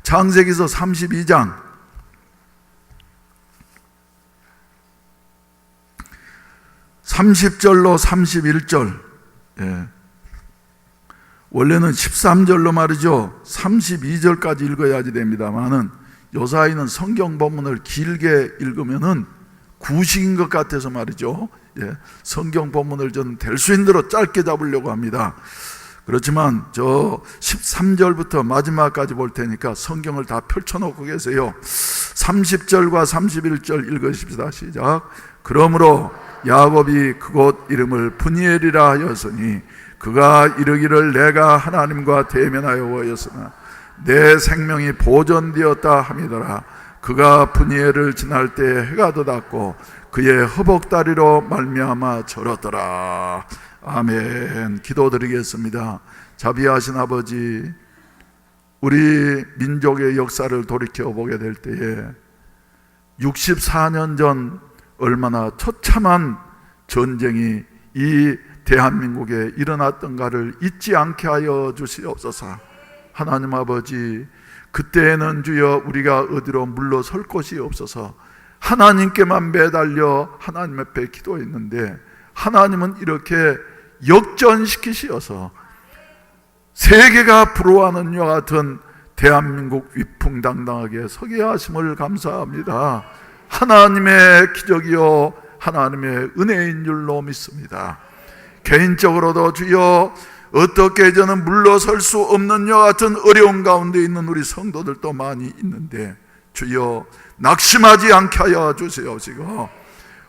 창세기서 32장 30절로 31절, 원래는 13절로 말이죠 32절까지 읽어야지 됩니다만은 요 사이는 성경 본문을 길게 읽으면은 구식인 것 같아서 말이죠, 성경 본문을 저는 될 수 있는 대로 짧게 잡으려고 합니다. 그렇지만 저 13절부터 마지막까지 볼 테니까 성경을 다 펼쳐놓고 계세요. 30절과 31절 읽으십시다. 시작. 그러므로 야곱이 그곳 이름을 브니엘이라 하였으니 그가 이르기를 내가 하나님과 대면하여였으나 내 생명이 보존되었다 함이더라. 그가 브니엘을 지날 때 해가 돋았고 그의 허벅다리로 말미암아 절었더라. 아멘. 기도드리겠습니다. 자비하신 아버지, 우리 민족의 역사를 돌이켜보게 될 때에 64년 전 얼마나 처참한 전쟁이 이 대한민국에 일어났던가를 잊지 않게 하여 주시옵소서. 하나님 아버지, 그때에는 주여 우리가 어디로 물러설 곳이 없어서 하나님께만 매달려 하나님 앞에 기도했는데 하나님은 이렇게 역전시키시어서 세계가 부러워하는 이와 같은 대한민국 위풍당당하게 서게 하심을 감사합니다. 하나님의 기적이요 하나님의 은혜인 줄로 믿습니다. 개인적으로도 주여 어떻게 저는 물러설 수 없는 이와 같은 어려운 가운데 있는 우리 성도들도 많이 있는데 주여 낙심하지 않게 하여 주시옵시고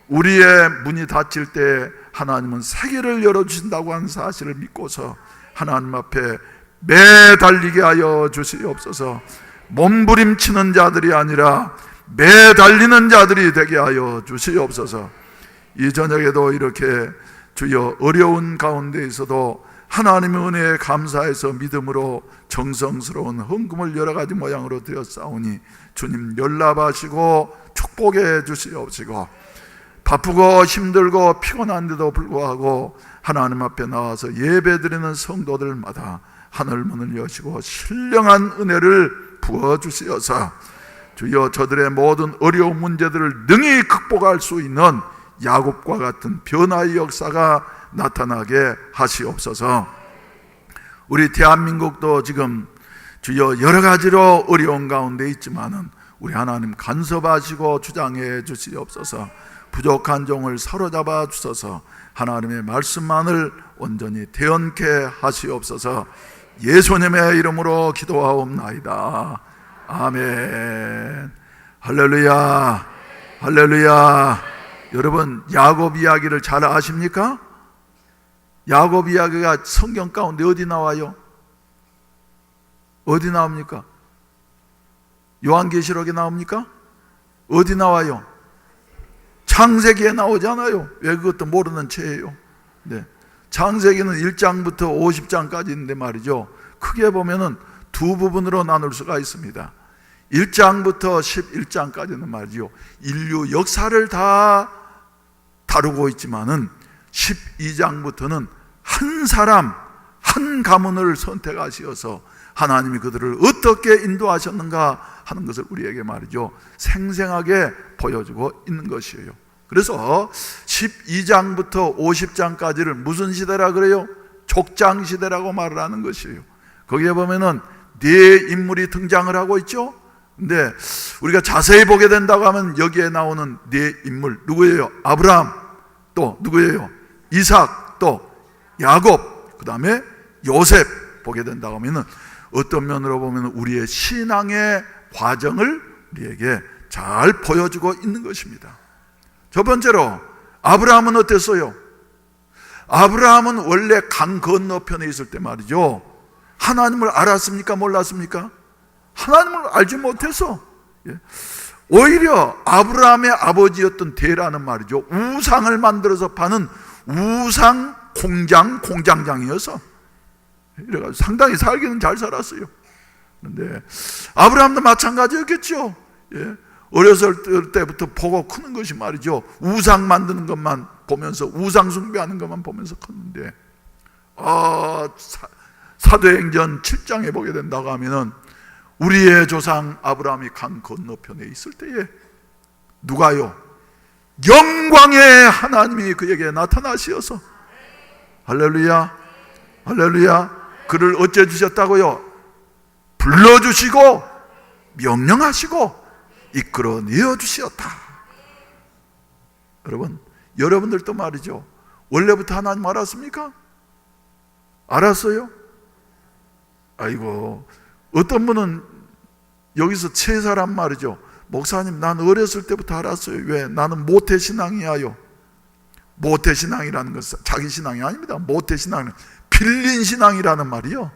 우리의 문이 닫힐 때 하나님은 세계를 열어주신다고 하는 사실을 믿고서 하나님 앞에 매달리게 하여 주시옵소서. 몸부림치는 자들이 아니라 매달리는 자들이 되게 하여 주시옵소서. 이 저녁에도 이렇게 주여 어려운 가운데 있어도 하나님의 은혜에 감사해서 믿음으로 정성스러운 헌금을 여러 가지 모양으로 드렸사오니 주님 연락하시고 축복해 주시옵시고 바쁘고 힘들고 피곤한데도 불구하고 하나님 앞에 나와서 예배드리는 성도들마다 하늘문을 여시고 신령한 은혜를 부어주시어서 주여 저들의 모든 어려운 문제들을 능히 극복할 수 있는 야곱과 같은 변화의 역사가 나타나게 하시옵소서. 우리 대한민국도 지금 주여 여러 가지로 어려운 가운데 있지만은 우리 하나님 간섭하시고 주장해 주시옵소서. 부족한 종을 사로잡아 주셔서 하나님의 말씀만을 온전히 대언케 하시옵소서. 예수님의 이름으로 기도하옵나이다. 아멘. 할렐루야, 할렐루야. 여러분 야곱 이야기를 잘 아십니까? 야곱 이야기가 성경 가운데 어디 나와요? 어디 나옵니까? 요한계시록에 나옵니까? 어디 나와요? 창세기에 나오잖아요. 왜 그것도 모르는 채예요? 네. 창세기는 1장부터 50장까지 있는데 말이죠, 크게 보면은 두 부분으로 나눌 수가 있습니다. 1장부터 11장까지는 말이죠 인류 역사를 다 다루고 있지만은 12장부터는 한 사람 한 가문을 선택하시어서 하나님이 그들을 어떻게 인도하셨는가 하는 것을 우리에게 말이죠 생생하게 보여주고 있는 것이에요. 그래서 12장부터 50장까지를 무슨 시대라 그래요? 족장시대라고 말을 하는 것이에요. 거기에 보면은 네 인물이 등장을 하고 있죠. 근데 우리가 자세히 보게 된다고 하면 여기에 나오는 네 인물 누구예요? 아브라함, 또 누구예요? 이삭, 또 야곱, 그 다음에 요셉 보게 된다고 하면 어떤 면으로 보면 우리의 신앙의 과정을 우리에게 잘 보여주고 있는 것입니다. 첫 번째로 아브라함은 어땠어요? 아브라함은 원래 강 건너편에 있을 때 말이죠 하나님을 알았습니까? 몰랐습니까? 하나님을 알지 못해서 오히려 아브라함의 아버지였던 데라는 말이죠 우상을 만들어서 파는 우상 공장장이어서 이래가지고 상당히 살기는 잘 살았어요. 그런데 아브라함도 마찬가지였겠죠. 어렸을 때부터 보고 크는 것이 말이죠 우상 만드는 것만 보면서 우상 숭배하는 것만 보면서 컸는데 사도행전 7장에 보게 된다고 하면은 우리의 조상 아브라함이 강 건너편에 있을 때에 누가요? 영광의 하나님이 그에게 나타나시어서, 할렐루야, 할렐루야, 그를 어째 주셨다고요? 불러주시고 명령하시고 이끌어내어 주시었다. 여러분, 여러분들도 말이죠, 원래부터 하나님 알았습니까? 알았어요? 아이고, 어떤 분은 여기서 세 사람 말이죠, 목사님 난 어렸을 때부터 알았어요. 왜? 나는 모태신앙이야요. 모태신앙이라는 것은 자기 신앙이 아닙니다. 모태신앙은 빌린 신앙이라는 말이요,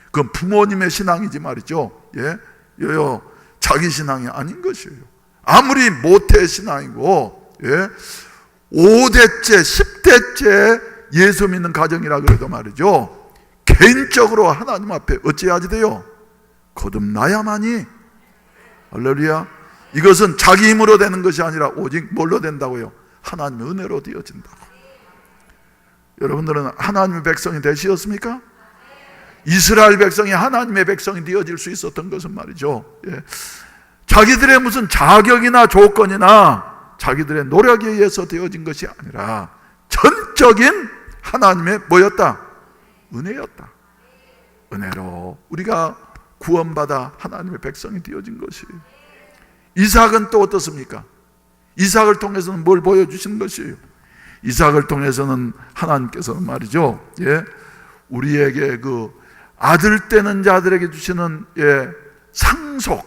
그건 부모님의 신앙이지 말이죠. 예, 자기 신앙이 아닌 것이에요. 아무리 모태신앙이고, 예, 5대째 10대째 예수 믿는 가정이라 그래도 말이죠, 개인적으로 하나님 앞에 어찌해야지 돼요? 거듭나야만이, 할렐루야, 이것은 자기 힘으로 되는 것이 아니라 오직 뭘로 된다고요? 하나님의 은혜로 되어진다고. 여러분들은 하나님의 백성이 되시었습니까? 이스라엘 백성이 하나님의 백성이 되어질 수 있었던 것은 말이죠, 예, 자기들의 무슨 자격이나 조건이나 자기들의 노력에 의해서 되어진 것이 아니라 전적인 하나님의 뭐였다? 은혜였다. 은혜로 우리가 구원받아 하나님의 백성이 되어진 것이에요. 이삭은 또 어떻습니까? 이삭을 통해서는 뭘 보여주시는 것이에요? 이삭을 통해서는 하나님께서는 말이죠, 예, 우리에게 그 아들 되는 자들에게 주시는, 예, 상속,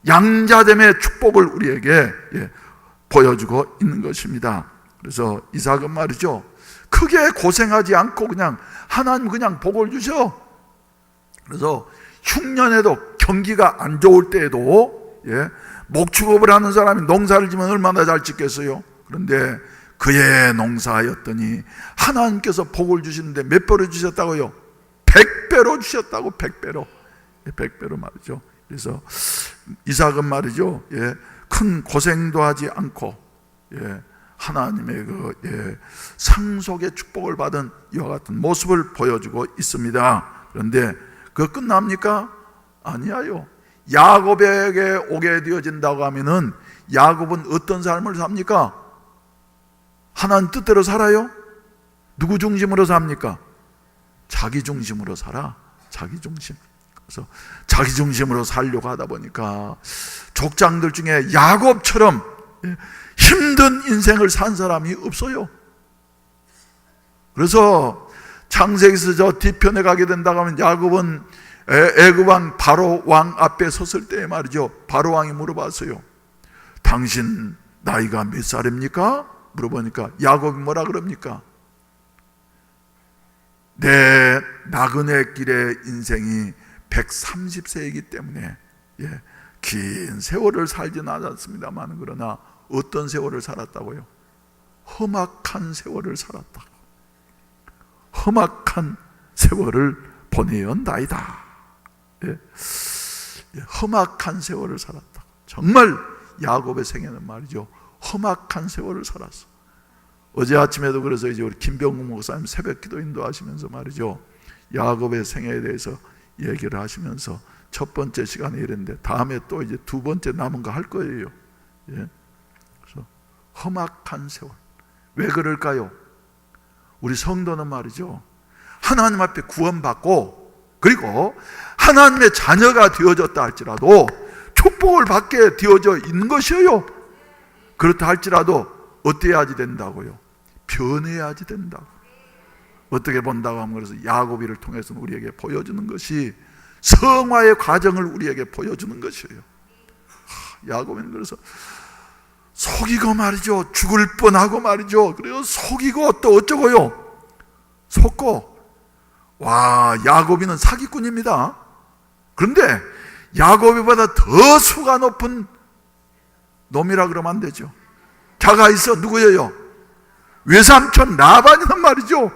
양자됨의 축복을 우리에게, 예, 보여주고 있는 것입니다. 그래서 이삭은 말이죠, 크게 고생하지 않고 그냥 하나님 그냥 복을 주셔. 그래서 흉년에도 경기가 안 좋을 때에도, 예, 목축업을 하는 사람이 농사를 지면 얼마나 잘 짓겠어요? 그런데 그의 농사였더니 하나님께서 복을 주시는데 몇 배로 주셨다고요? 100배로 주셨다고. 100배로. 100배로 말이죠. 그래서 이삭은 말이죠, 예, 큰 고생도 하지 않고, 예, 하나님의 그, 예, 상속의 축복을 받은 이와 같은 모습을 보여주고 있습니다. 그런데 그거 끝납니까? 아니에요. 야곱에게 오게 되어진다고 하면은 야곱은 어떤 삶을 삽니까? 하나님 뜻대로 살아요? 누구 중심으로 삽니까? 자기 중심으로 살아. 자기 중심. 그래서 자기 중심으로 살려고 하다 보니까 족장들 중에 야곱처럼 힘든 인생을 산 사람이 없어요. 그래서 창세기서 저 뒤편에 가게 된다고 하면 야곱은 애굽 왕 바로 왕 앞에 섰을 때 말이죠, 바로 왕이 물어봤어요. 당신 나이가 몇 살입니까? 물어보니까 야곱이 뭐라 그럽니까? 내 나그네 길의 인생이 130세이기 때문에, 예, 긴 세월을 살지는 않았습니다만 그러나 어떤 세월을 살았다고요? 험악한 세월을 살았다고. 험악한 세월을 보내었나이다. 예, 험악한 세월을 살았다고. 정말 야곱의 생애는 말이죠, 험악한 세월을 살았어. 어제 아침에도 그래서 이제 우리 김병국 목사님 새벽 기도 인도하시면서 말이죠, 야곱의 생애에 대해서 얘기를 하시면서 첫 번째 시간에 이랬는데 다음에 또 이제 두 번째 남은 거 할 거예요. 예. 그래서 험악한 세월. 왜 그럴까요? 우리 성도는 말이죠, 하나님 앞에 구원받고 그리고 하나님의 자녀가 되어졌다 할지라도 축복을 받게 되어져 있는 것이에요. 그렇다 할지라도 어때야지 된다고요? 변해야지 된다고. 어떻게 본다고 하면 그래서 야곱이를 통해서 우리에게 보여주는 것이 성화의 과정을 우리에게 보여주는 것이에요. 야곱은 그래서 속이고 말이죠, 죽을 뻔하고 말이죠, 그리고 속이고 또 어쩌고요, 속고. 와, 야곱이는 사기꾼입니다. 그런데 야곱이보다 더 수가 높은 놈이라 그러면 안 되죠. 자가 있어. 누구예요? 외삼촌 라반이란 말이죠.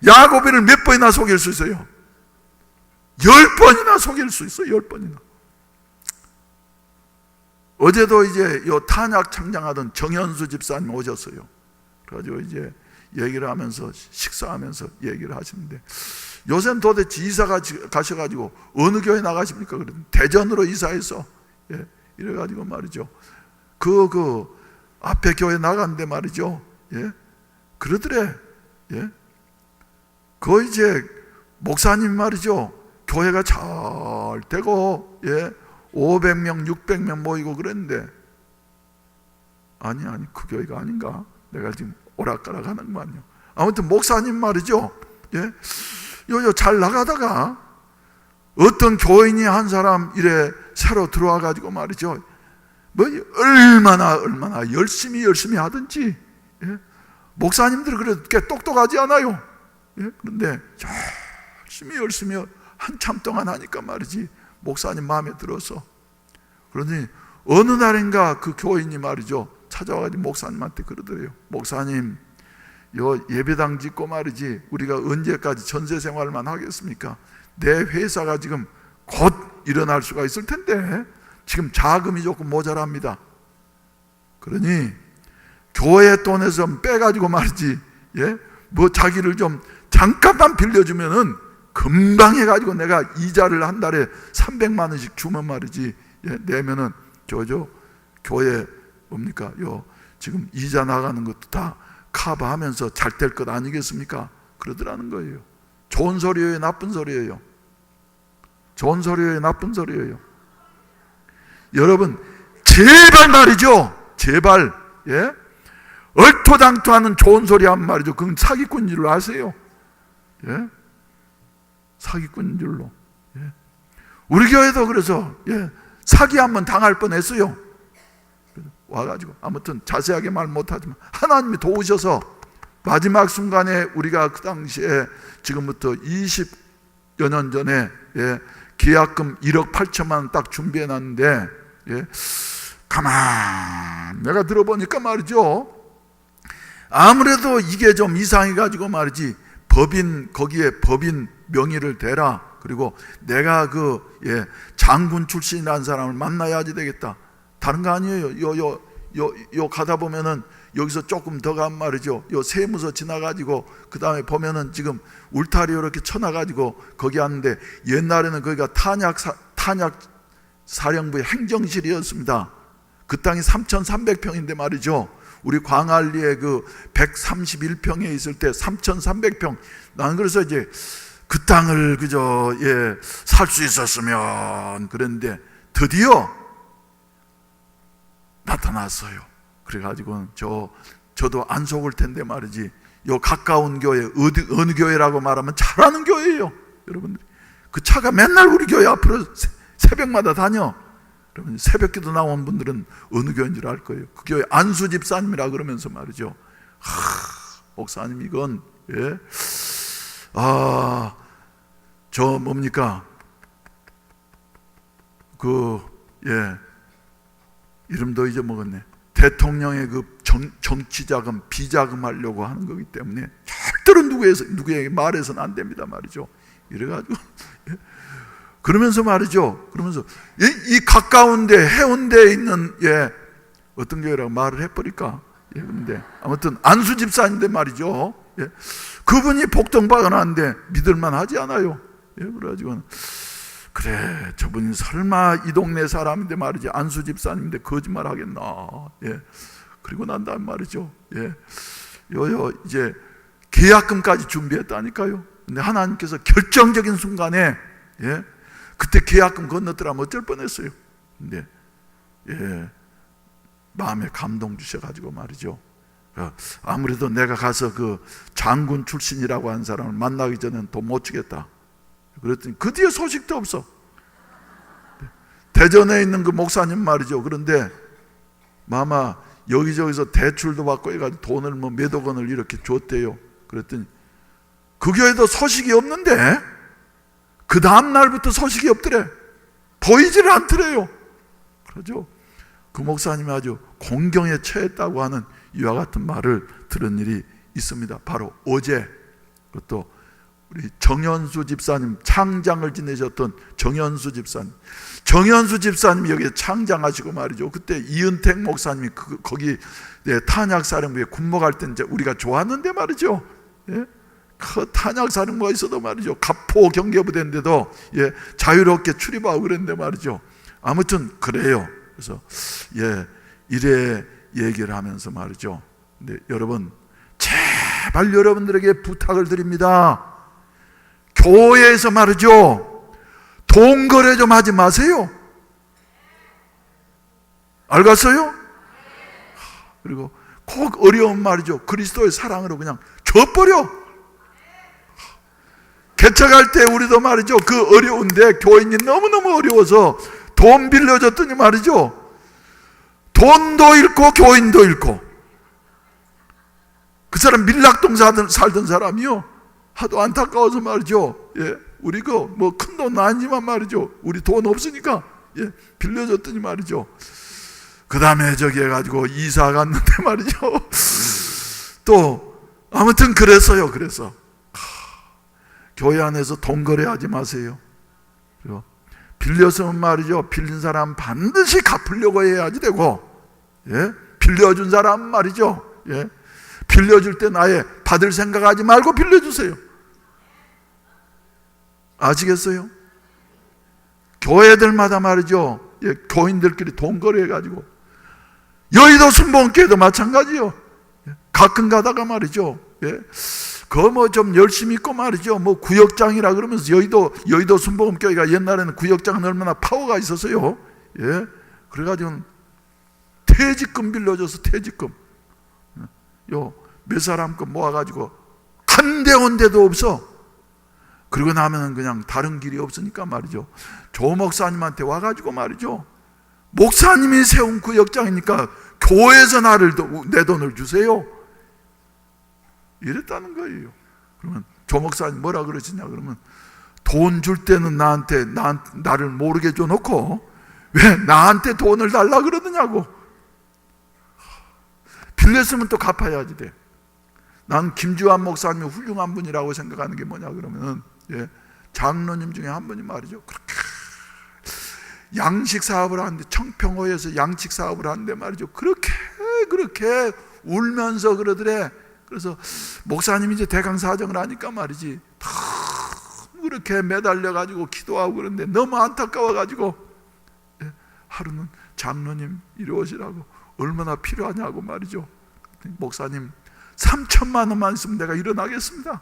야곱이를 몇 번이나 속일 수 있어요? 10번이나 속일 수 있어요. 10번이나. 어제도 이제 요 탄약 창장하던 정현수 집사님 오셨어요. 그래가지고 이제 얘기를 하면서 식사하면서 얘기를 하시는데 요새는 도대체 이사가 가셔가지고 어느 교회 나가십니까? 그랬더니 대전으로 이사해서, 예, 이래가지고 말이죠. 그 앞에 교회 나갔는데 말이죠. 예, 그러더래. 예, 그 이제 목사님 말이죠. 교회가 잘 되고, 예, 500명, 600명 모이고 그랬는데, 아니, 그 교회가 아닌가? 내가 지금 오락가락 하는구만요. 아무튼 목사님 말이죠. 예, 잘 나가다가 어떤 교인이 한 사람 이래 새로 들어와 가지고 말이죠. 뭐 얼마나 열심히 하든지, 예, 목사님들은 그래도 꽤 똑똑하지 않아요. 예, 그런데 열심히 한참 동안 하니까 말이지 목사님 마음에 들어서, 그러니 어느 날인가 그 교인이 말이죠 찾아와가지고 목사님한테 그러더래요. 목사님, 요 예배당 짓고 말이지 우리가 언제까지 전세 생활만 하겠습니까? 내 회사가 지금 곧 일어날 수가 있을 텐데 지금 자금이 조금 모자랍니다. 그러니 교회 돈에서 빼가지고 말이지, 예, 뭐 자기를 좀 잠깐만 빌려주면은 금방 해가지고 내가 이자를 한 달에 300만 원씩 주면 말이지, 예, 내면은 교회 뭡니까? 지금 이자 나가는 것도 다 커버하면서 잘 될 것 아니겠습니까? 그러더라는 거예요. 좋은 소리예요, 나쁜 소리예요? 좋은 소리예요, 나쁜 소리예요? 여러분, 제발 말이죠, 제발, 예, 얼토당토하는 좋은 소리 하면 말이죠, 그건 사기꾼인 줄로 아세요? 예, 사기꾼인 줄로. 예. 우리 교회도 그래서, 예, 사기 한번 당할 뻔했어요. 와가지고 아무튼 자세하게 말 못하지만 하나님이 도우셔서 마지막 순간에 우리가 그 당시에 지금부터 20여 년 전에, 예, 계약금 1억 8천만 원 딱 준비해 놨는데, 예, 가만 내가 들어보니까 말이죠, 아무래도 이게 좀 이상해 가지고 말이지 거기에 법인 명의를 대라. 그리고 내가 예, 장군 출신이라는 사람을 만나야지 되겠다. 다른 거 아니에요. 요 가다 보면은 여기서 조금 더 가면 말이죠, 요 세무서 지나가지고 그 다음에 보면은 지금 울타리 이렇게 쳐놔가지고 거기 왔는데, 옛날에는 거기가 탄약 사령부의 행정실이었습니다. 그 땅이 3,300평인데 말이죠, 우리 광안리에 그 131평에 있을 때 3,300평, 나는 그래서 이제 그 땅을 그저, 예, 살 수 있었으면 그랬는데 드디어 나타났어요. 그래가지고 저도 안 속을 텐데 말이지, 요 가까운 교회, 어느 교회라고 말하면 잘하는 교회예요. 여러분들, 그 차가 맨날 우리 교회 앞으로 새벽마다 다녀. 여러분, 새벽기도 나온 분들은 어느 교회인 줄 알 거예요. 그 교회 안수 집사님이라 그러면서 말이죠, 목사님 이건, 예, 저 뭡니까, 예, 이름도 잊어먹었네. 대통령의 그 정치자금, 비자금 하려고 하는 거기 때문에 절대로 누구에게 말해서는 안 됩니다 말이죠. 이래가지고, 예, 그러면서 말이죠, 그러면서 이 가까운데 해운대에 있는, 예, 어떤 교회라고 말을 해버릴까? 예, 근데 아무튼 안수 집사인데 말이죠, 예, 그분이 복동박아놨는데 믿을만 하지 않아요. 예, 그래가지고 그래, 저분이 설마 이 동네 사람인데 말이지, 안수 집사님인데 거짓말 하겠나? 예, 그리고 난 다음 말이죠, 예, 이제 계약금까지 준비했다니까요. 근데 하나님께서 결정적인 순간에, 예, 그때 계약금 건너더라면 어쩔 뻔했어요. 근데, 예, 마음에 감동 주셔가지고 말이죠, 아무래도 내가 가서 그 장군 출신이라고 하는 사람을 만나기 전에는 돈 못 주겠다. 그랬더니 그 뒤에 소식도 없어. 대전에 있는 그 목사님 말이죠, 그런데 마마 여기저기서 대출도 받고 해가지고 돈을 뭐 몇억 원을 이렇게 줬대요. 그랬더니 그 교회도 소식이 없는데 그 다음 날부터 소식이 없더래. 보이지를 않더래요. 그러죠. 그 목사님이 아주 공경에 처했다고 하는 이와 같은 말을 들은 일이 있습니다. 바로 어제 그것도 우리 정현수 집사님, 창장을 지내셨던 정현수 집사님이 여기에 창장하시고 말이죠. 그때 이은택 목사님이 거기, 네, 탄약사령부에 군목할 때 이제 우리가 좋았는데 말이죠. 예? 그 탄약사령부가 있어도 말이죠, 갑포 경계부대인데도 자유롭게 출입하고 그랬는데 말이죠. 아무튼 그래요. 그래서 이래 얘기를 하면서 말이죠. 근데 여러분, 제발 여러분들에게 부탁을 드립니다. 교회에서 말이죠, 돈 거래 좀 하지 마세요. 알겠어요? 그리고 꼭 어려운 말이죠, 그리스도의 사랑으로 그냥 져버려. 개척할 때 우리도 말이죠, 그 어려운데 교인이 너무너무 어려워서 돈 빌려줬더니 말이죠, 돈도 잃고 교인도 잃고. 그 사람 밀락동 살던 사람이요, 하도 안타까워서 말이죠, 우리 뭐 큰 돈 아니지만 말이죠, 우리 돈 없으니까 빌려줬더니 말이죠, 그 다음에 저기 해가지고 이사 갔는데 말이죠, 또 아무튼 그랬어요. 그래서 교회 안에서 돈 거래하지 마세요. 그리고 빌렸으면 말이죠, 빌린 사람 반드시 갚으려고 해야지 되고, 빌려준 사람 말이죠, 빌려줄 땐 아예 받을 생각하지 말고 빌려주세요. 아시겠어요? 교회들마다 말이죠, 교인들끼리 돈 거래해가지고, 여의도 순복음교회도 마찬가지요. 가끔 가다가 말이죠, 그거 뭐 좀 열심히 있고 말이죠, 뭐 구역장이라 그러면서 여의도 순복음교회가 옛날에는 구역장은 얼마나 파워가 있었어요. 그래가지고 퇴직금 빌려줘서 퇴직금 몇 사람 거 모아가지고 한 대 온 데도 없어. 그러고 나면은 그냥 다른 길이 없으니까 말이죠, 조 목사님한테 와가지고 말이죠, 목사님이 세운 구역장이니까 교회에서 내 돈을 주세요, 이랬다는 거예요. 그러면 조 목사님 뭐라 그러시냐 그러면, 돈 줄 때는 나를 모르게 줘놓고 왜 나한테 돈을 달라 그러느냐고. 빌렸으면 또 갚아야지 돼. 난 김주환 목사님이 훌륭한 분이라고 생각하는 게 뭐냐 그러면은, 장로님 중에 한 분이 말이죠, 그렇게 양식 사업을 하는데, 청평호에서 양식 사업을 하는데 말이죠, 그렇게 울면서 그러더래. 그래서 목사님이 이제 대강 사정을 하니까 말이지, 너무 그렇게 매달려가지고 기도하고 그러는데 너무 안타까워가지고, 하루는 장로님 이리 오시라고, 얼마나 필요하냐고 말이죠. 목사님 3천만 원만 있으면 내가 일어나겠습니다,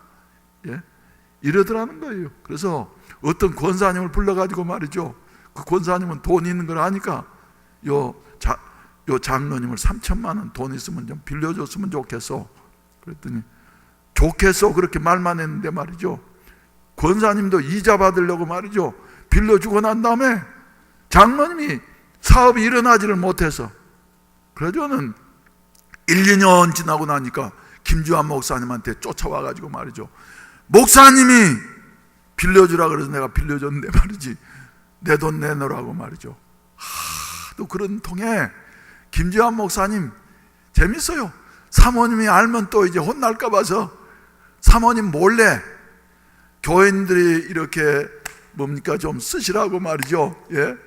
이러더라는 거예요. 그래서 어떤 권사님을 불러가지고 말이죠, 그 권사님은 돈 있는 걸 아니까 요 장로님을 3천만 원 돈 있으면 좀 빌려줬으면 좋겠어. 그랬더니 좋겠어 그렇게 말만 했는데 말이죠, 권사님도 이자 받으려고 말이죠, 빌려주고 난 다음에 장로님이 사업이 일어나지를 못해서, 그래서는 1, 2년 지나고 나니까 김주환 목사님한테 쫓아와가지고 말이죠, 목사님이 빌려주라 그래서 내가 빌려줬는데 말이지, 내 돈 내놓으라고 말이죠. 또 그런 통에 김주환 목사님 재밌어요. 사모님이 알면 또 이제 혼날까 봐서 사모님 몰래 교인들이 이렇게 뭡니까 좀 쓰시라고 말이죠,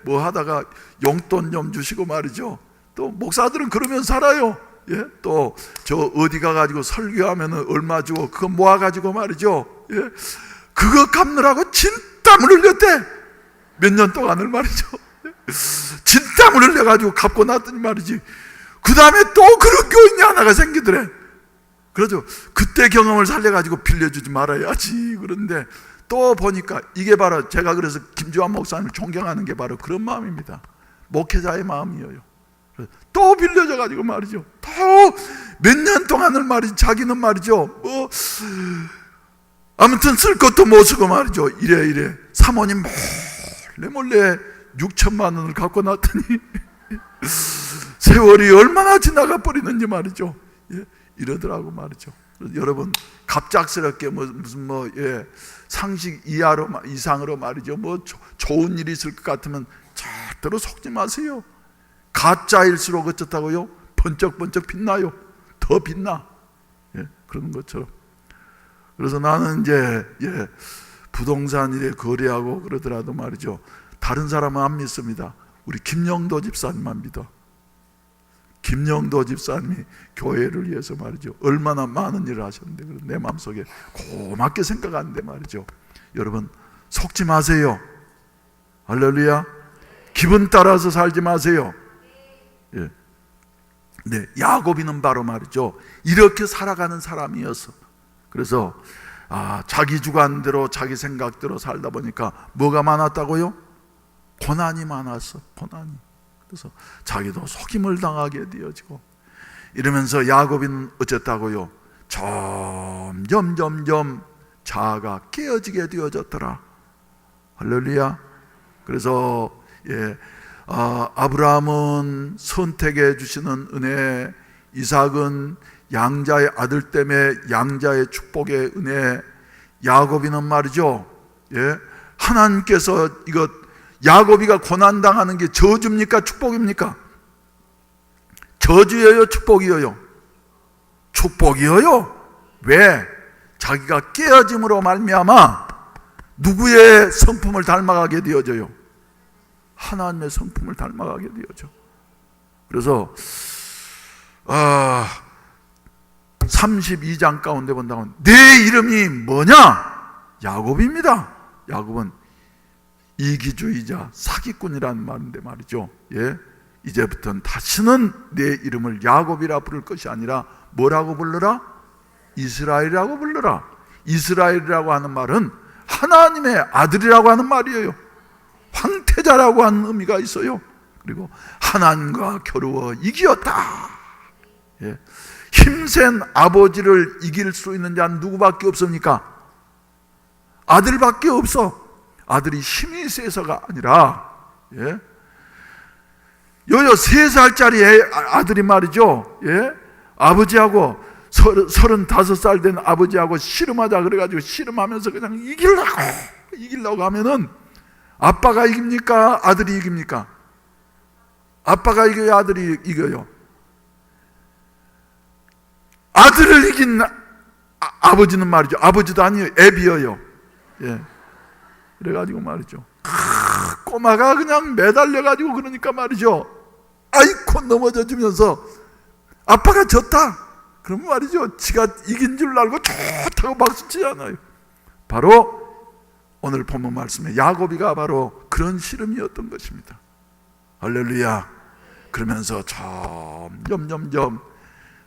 뭐 하다가 용돈 좀 주시고 말이죠. 또 목사들은 그러면 살아요. 또 저 어디 가가지고 설교하면 얼마 주고 그거 모아가지고 말이죠, 그거 갚느라고 진땀을 흘렸대. 몇 년 동안을 말이죠, 진땀을 흘려가지고 갚고 났더니 말이지, 그 다음에 또 그런 교인이 하나가 생기더래. 그래서 그때 경험을 살려가지고 빌려주지 말아야지. 그런데 또 보니까 이게 바로 제가 그래서 김주환 목사님을 존경하는 게 바로 그런 마음입니다. 목회자의 마음이에요. 또 빌려줘가지고 말이죠, 또 몇 년 동안을 말이죠, 자기는 말이죠, 뭐 아무튼 쓸 것도 못 쓰고 말이죠, 이래 사모님 몰래 6천만 원을 갖고 났더니 세월이 얼마나 지나가 버리는지 말이죠, 이러더라고 말이죠. 여러분 갑작스럽게 무슨 상식 이상으로 말이죠, 뭐 좋은 일이 있을 것 같으면 절대로 속지 마세요. 가짜일수록 어쩌다고요? 번쩍번쩍 빛나요. 더 빛나. 그런 것처럼. 그래서 나는 이제 부동산 일에 거래하고 그러더라도 말이죠, 다른 사람은 안 믿습니다. 우리 김영도 집사님만 믿어. 김영도 집사님이 교회를 위해서 말이죠, 얼마나 많은 일을 하셨는데 내 마음속에 고맙게 생각하는데 말이죠, 여러분 속지 마세요. 할렐루야. 기분 따라서 살지 마세요. 예. 네, 야곱이는 바로 말이죠, 이렇게 살아가는 사람이었어. 그래서 자기 주관대로 자기 생각대로 살다 보니까 뭐가 많았다고요? 고난이 많았어. 고난이. 그래서 자기도 속임을 당하게 되어지고, 이러면서 야곱이는 어쨌다고요? 점점 자아가 깨어지게 되어졌더라. 할렐루야. 그래서 아브라함은 선택해 주시는 은혜, 이삭은 양자의 아들 때문에 양자의 축복의 은혜, 야곱이는 말이죠, 하나님께서 이것 야곱이가 고난당하는 게 저주입니까? 축복입니까? 저주여요? 축복이여요? 축복이여요. 왜? 자기가 깨어짐으로 말미암아 누구의 성품을 닮아가게 되어져요? 하나님의 성품을 닮아가게 되어져. 그래서 32장 가운데 본다면 내 이름이 뭐냐? 야곱입니다. 야곱은 이기주의자, 사기꾼이라는 말인데 말이죠, 이제부터는 다시는 내 이름을 야곱이라 부를 것이 아니라 뭐라고 불러라? 이스라엘이라고 불러라. 이스라엘이라고 하는 말은 하나님의 아들이라고 하는 말이에요. 황태자라고 하는 의미가 있어요. 그리고 하나님과 겨루어 이기었다. 힘센 아버지를 이길 수 있는 자는 누구밖에 없습니까? 아들밖에 없어. 아들이 힘이 세서가 아니라, 요요 3살짜리 아들이 말이죠, 아버지하고 35살 된 아버지하고 씨름하자 그래가지고 씨름하면서 그냥 이기려고 하면은 아빠가 이깁니까? 아들이 이깁니까? 아빠가 이겨요? 아들이 이겨요? 아들을 이긴 아버지는 말이죠, 아버지도 아니에요, 애비여요. 그래가지고 말이죠, 꼬마가 그냥 매달려가지고 그러니까 말이죠, 아이코 넘어져 주면서 아빠가 졌다 그러면 말이죠, 지가 이긴 줄 알고 좋다고 박수치지 않아요. 바로 오늘 본문 말씀에 야곱이가 바로 그런 씨름이었던 것입니다. 할렐루야. 그러면서 점점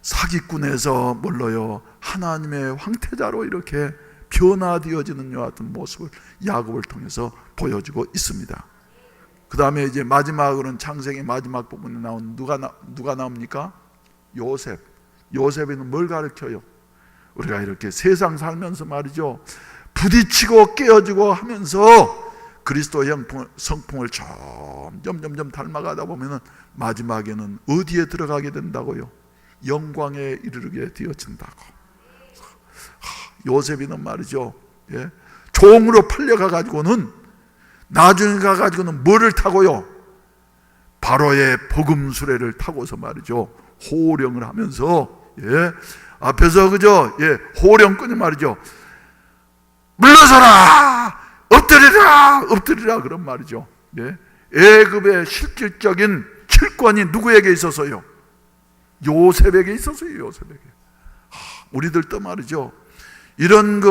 사기꾼에서 뭘로요? 하나님의 황태자로 이렇게 변화되어지는 요 같은 모습을 야곱을 통해서 보여주고 있습니다. 그 다음에 이제 마지막으로는 창세기 마지막 부분에 나온 누가 나옵니까? 요셉. 요셉에는 뭘 가르쳐요? 우리가 이렇게 세상 살면서 말이죠, 부딪히고 깨어지고 하면서 그리스도의 성품을 점점 닮아가다 보면은 마지막에는 어디에 들어가게 된다고요? 영광에 이르게 되어진다고. 요셉이는 말이죠, 종으로 팔려가가지고는 나중에 가가지고는 뭐를 타고요? 바로의 복음 수레를 타고서 말이죠, 호령을 하면서 앞에서 그죠, 호령꾼이 말이죠, 물러서라, 엎드리라 그런 말이죠. 애굽의 실질적인 칠권이 누구에게 있어서요? 요셉에게 있었어요. 요셉에게. 우리들도 말이죠, 이런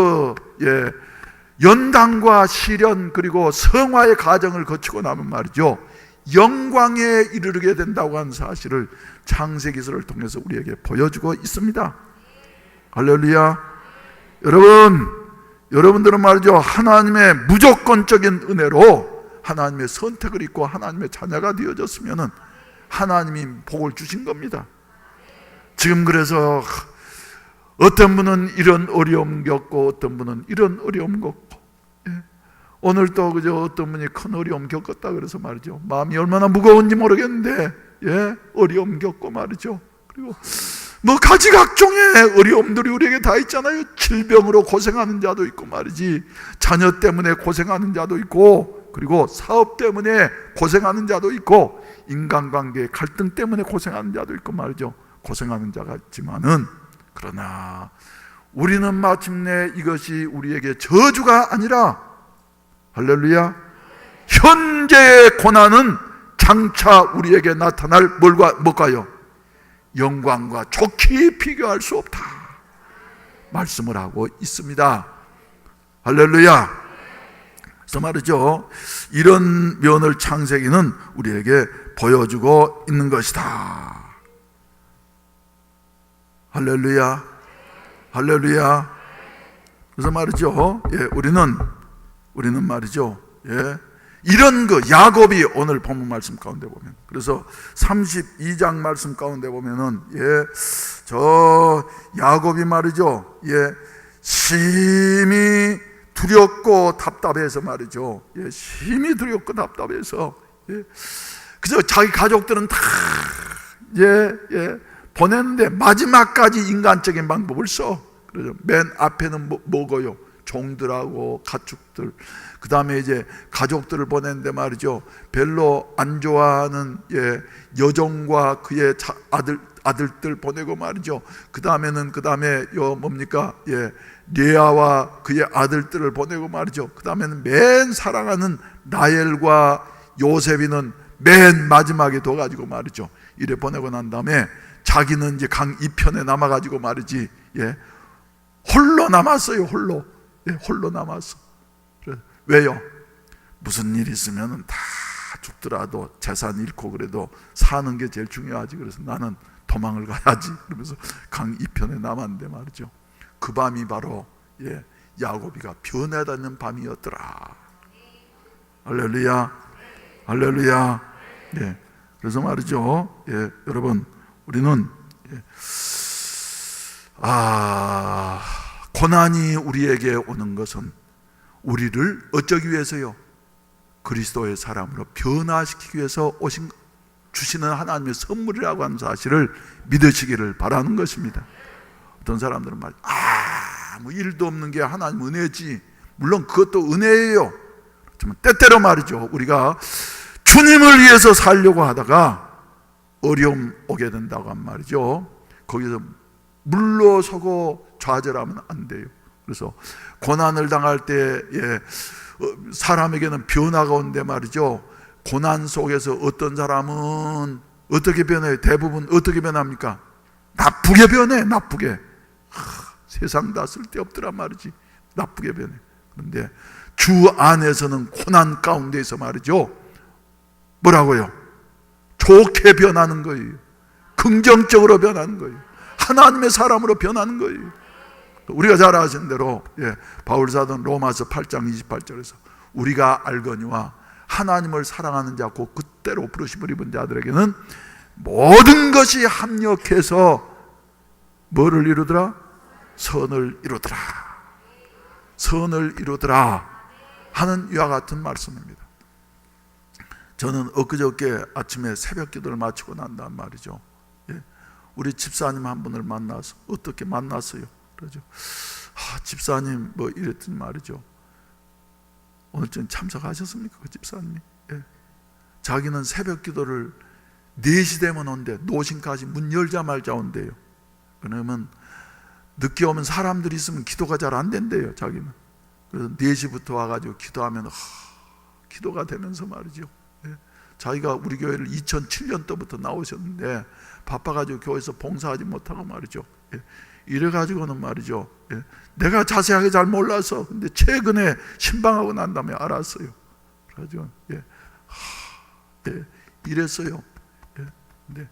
연단과 시련 그리고 성화의 과정을 거치고 나면 말이죠, 영광에 이르게 된다고 하는 사실을 창세기서를 통해서 우리에게 보여주고 있습니다. 할렐루야. 여러분들은 말이죠, 하나님의 무조건적인 은혜로 하나님의 선택을 입고 하나님의 자녀가 되어졌으면 하나님이 복을 주신 겁니다. 지금 그래서 어떤 분은 이런 어려움 겪고 어떤 분은 이런 어려움 겪고, 오늘 또 그저 어떤 분이 큰 어려움 겪었다 그래서 말이죠, 마음이 얼마나 무거운지 모르겠는데 어려움 겪고 말이죠, 그리고 뭐 가지각종의 어려움들이 우리에게 다 있잖아요. 질병으로 고생하는 자도 있고 말이지, 자녀 때문에 고생하는 자도 있고, 그리고 사업 때문에 고생하는 자도 있고, 인간관계 갈등 때문에 고생하는 자도 있고 말이죠. 고생하는 자가 있지만은, 그러나 우리는 마침내 이것이 우리에게 저주가 아니라, 할렐루야, 현재의 고난은 장차 우리에게 나타날 뭘까요? 영광과 좋게 비교할 수 없다 말씀을 하고 있습니다. 할렐루야. 그래서 말이죠, 이런 면을 창세기는 우리에게 보여주고 있는 것이다. 할렐루야. 할렐루야. 그래서 말이죠, 우리는 말이죠, 이런 야곱이 오늘 본문 말씀 가운데 보면, 그래서 32장 말씀 가운데 보면은, 저 야곱이 말이죠, 심히 두렵고 답답해서 말이죠, 심히 두렵고 답답해서, 그래서 자기 가족들은 다, 보냈는데 마지막까지 인간적인 방법을 써. 그래서 맨 앞에는 뭐고요? 종들하고 가축들, 그 다음에 이제 가족들을 보냈는데 말이죠, 별로 안 좋아하는 여종과 그의 아들들 보내고 말이죠. 그 다음에 레아와 그의 아들들을 보내고 말이죠. 그 다음에는 맨 사랑하는 라헬과 요셉이는 맨 마지막에 둬가지고 말이죠, 이래 보내고 난 다음에 자기는 이제 강 이편에 남아가지고 말이지, 홀로 남았어요. 홀로 남았어. 왜요? 무슨 일 있으면 다 죽더라도 재산 잃고 그래도 사는 게 제일 중요하지. 그래서 나는 도망을 가야지. 그러면서 강 이편에 남았는데 말이죠, 그 밤이 바로 야곱이가 변해다니는 밤이었더라. 할렐루야. 할렐루야. 그래서 말이죠, 여러분, 우리는 고난이 우리에게 오는 것은 우리를 어쩌기 위해서요? 그리스도의 사람으로 변화시키기 위해서 주시는 하나님의 선물이라고 하는 사실을 믿으시기를 바라는 것입니다. 어떤 사람들은 아무 일도 없는 게 하나님 은혜지. 물론 그것도 은혜예요. 하지만 때때로 말이죠, 우리가 주님을 위해서 살려고 하다가 어려움 오게 된다고 한 말이죠, 거기서 물러서고 좌절하면 안 돼요. 그래서 고난을 당할 때 사람에게는 변화가 오는데 말이죠, 고난 속에서 어떤 사람은 어떻게 변해요? 대부분 어떻게 변합니까? 나쁘게 변해. 나쁘게. 세상 다 쓸데없더란 말이지. 나쁘게 변해. 그런데 주 안에서는 고난 가운데서 말이죠, 뭐라고요? 좋게 변하는 거예요. 긍정적으로 변하는 거예요. 하나님의 사람으로 변하는 거예요. 우리가 잘 아시는 대로 바울사도는 로마서 8장 28절에서 우리가 알거니와 하나님을 사랑하는 자 곧 그때로 부르심을 입은 자들에게는 모든 것이 합력해서 뭐를 이루더라? 선을 이루더라. 선을 이루더라 하는 이와 같은 말씀입니다. 저는 엊그저께 아침에 새벽 기도를 마치고 난단 말이죠, 우리 집사님 한 분을 만나서, 어떻게 만났어요? 그러죠. 집사님 뭐 이랬더니 말이죠, 오늘 좀 참석하셨습니까? 그 집사님이 자기는 새벽 기도를 4시 되면 온대. 노신까지 문 열자마자 온대요. 그러면 늦게 오면 사람들이 있으면 기도가 잘 안 된대요, 자기는. 그래서 4시부터 와가지고 기도하면 기도가 되면서 말이죠, 자기가 우리 교회를 2007년도부터 나오셨는데 바빠가지고 교회에서 봉사하지 못하고 말이죠, 이래가지고는 말이죠, 내가 자세하게 잘 몰라서 근데 최근에 신방하고 난 다음에 알았어요. 그래가지고 이랬어요. 근데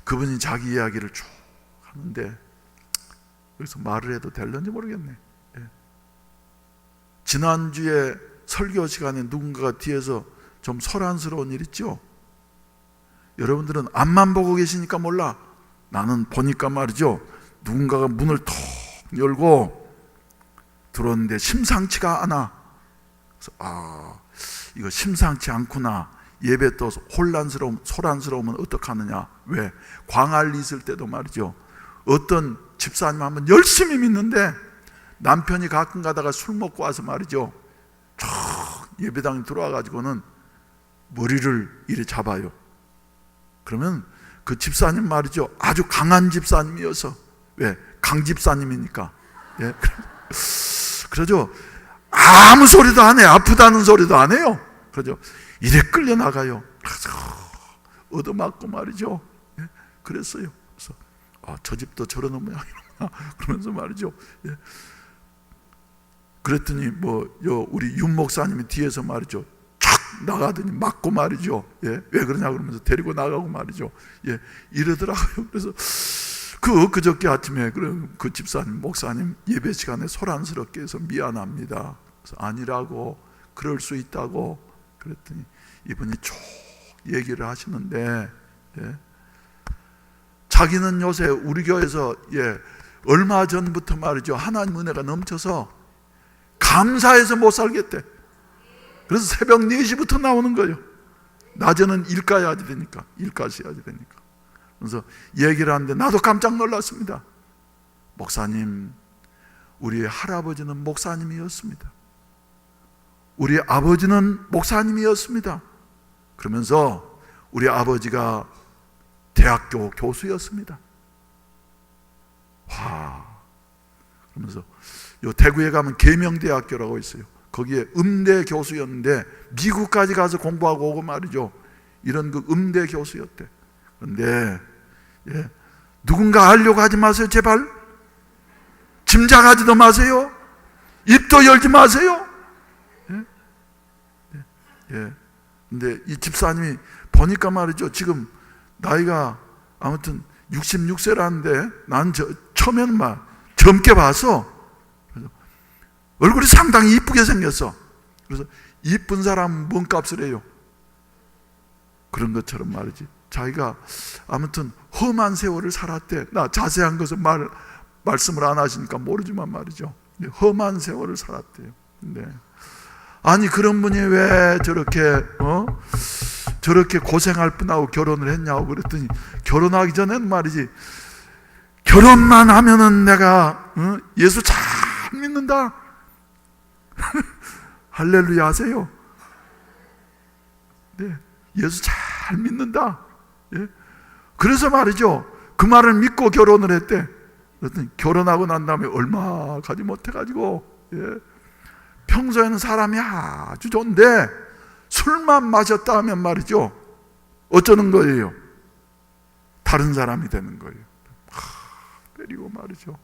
그분이 자기 이야기를 쭉 하는데 여기서 말을 해도 될런지 모르겠네. 지난주에 설교 시간에 누군가가 뒤에서 좀 소란스러운 일 있죠? 여러분들은 앞만 보고 계시니까 몰라. 나는 보니까 말이죠, 누군가가 문을 톡 열고 들어오는데 심상치가 않아. 그래서 이거 심상치 않구나. 예배 또 소란스러우면 어떡하느냐. 왜? 광활리 있을 때도 말이죠, 어떤 집사님 한번 열심히 믿는데 남편이 가끔 가다가 술 먹고 와서 말이죠, 예배당에 들어와가지고는 머리를 이래 잡아요. 그러면 그 집사님 말이죠, 아주 강한 집사님이어서, 왜? 강집사님이니까. 그러죠. 아무 소리도 안 해. 아프다는 소리도 안 해요. 그러죠. 이래 끌려 나가요. 얻어맞고 말이죠. 그랬어요. 그래서 저 집도 저러는 모양이구나 그러면서 말이죠. 예. 그랬더니 우리 윤 목사님이 뒤에서 말이죠, 촥 나가더니 맞고 말이죠. 예. 왜 그러냐 그러면서 데리고 나가고 말이죠. 예. 이러더라고요. 그래서 그저께 아침에 그 집사님 목사님 예배 시간에 소란스럽게 해서 미안합니다. 그래서 아니라고, 그럴 수 있다고 그랬더니 이분이 쭉 얘기를 하시는데, 예. 자기는 요새 우리 교회에서 얼마 전부터 말이죠, 하나님 은혜가 넘쳐서 감사해서 못 살겠대. 그래서 새벽 4시부터 나오는 거예요. 낮에는 일 가야지 되니까, 일가셔야지 되니까. 그래서 얘기를 하는데 나도 깜짝 놀랐습니다. 목사님, 우리 할아버지는 목사님이었습니다. 우리 아버지는 목사님이었습니다. 그러면서 우리 아버지가 대학교 교수였습니다. 와. 그러면서 요 대구에 가면 계명대학교라고 있어요. 거기에 음대 교수였는데 미국까지 가서 공부하고 오고 말이죠. 이런 그 음대 교수였대. 그런데 누군가 하려고 하지 마세요, 제발. 짐작하지도 마세요. 입도 열지 마세요. 근데 이 집사님이 보니까 말이죠, 지금 나이가 아무튼 66세라는데 난 처음에는 막 젊게 봐서 얼굴이 상당히 이쁘게 생겼어. 그래서 이쁜 사람은 뭔 값을 해요? 그런 것처럼 말이지, 자기가 아무튼 험한 세월을 살았대. 나 자세한 것은 말씀을 안 하시니까 모르지만 말이죠, 험한 세월을 살았대요. 근데 아니 그런 분이 왜 저렇게 고생할 뻔하고 결혼을 했냐고 그랬더니, 결혼하기 전에는 말이지, 결혼만 하면은 내가 예수 잘 믿는다. 할렐루야 하세요. 네, 예수 잘 믿는다. 예? 그래서 말이죠, 그 말을 믿고 결혼을 했대. 그랬더니 결혼하고 난 다음에 얼마 가지 못해가지고, 평소에는 사람이 아주 좋은데 술만 마셨다 하면 말이죠, 어쩌는 거예요? 다른 사람이 되는 거예요. 때리고 말이죠.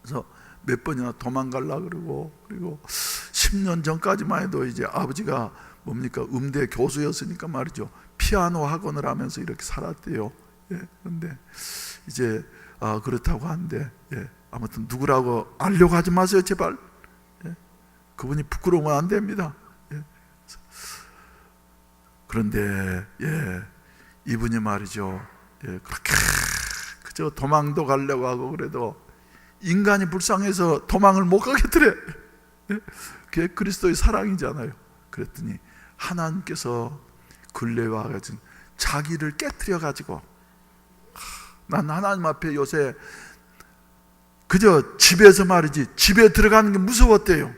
그래서 몇 번이나 도망가려고 그러고, 그리고 10년 전까지만 해도 이제 아버지가 뭡니까, 음대 교수였으니까 말이죠, 피아노 학원을 하면서 이렇게 살았대요. 그런데 이제 그렇다고 하는데, 아무튼 누구라고 알려고 하지 마세요, 제발. 그분이 부끄러우면 안 됩니다. 그런데 이분이 말이죠, 그렇게 그저 도망도 가려고 하고 그래도 인간이 불쌍해서 도망을 못 가겠더래. 그게 그리스도의 사랑이잖아요. 그랬더니 하나님께서 근래에 와가지고 자기를 깨트려 가지고, 난 하나님 앞에 요새 그저 집에서 말이지, 집에 들어가는 게 무서웠대요.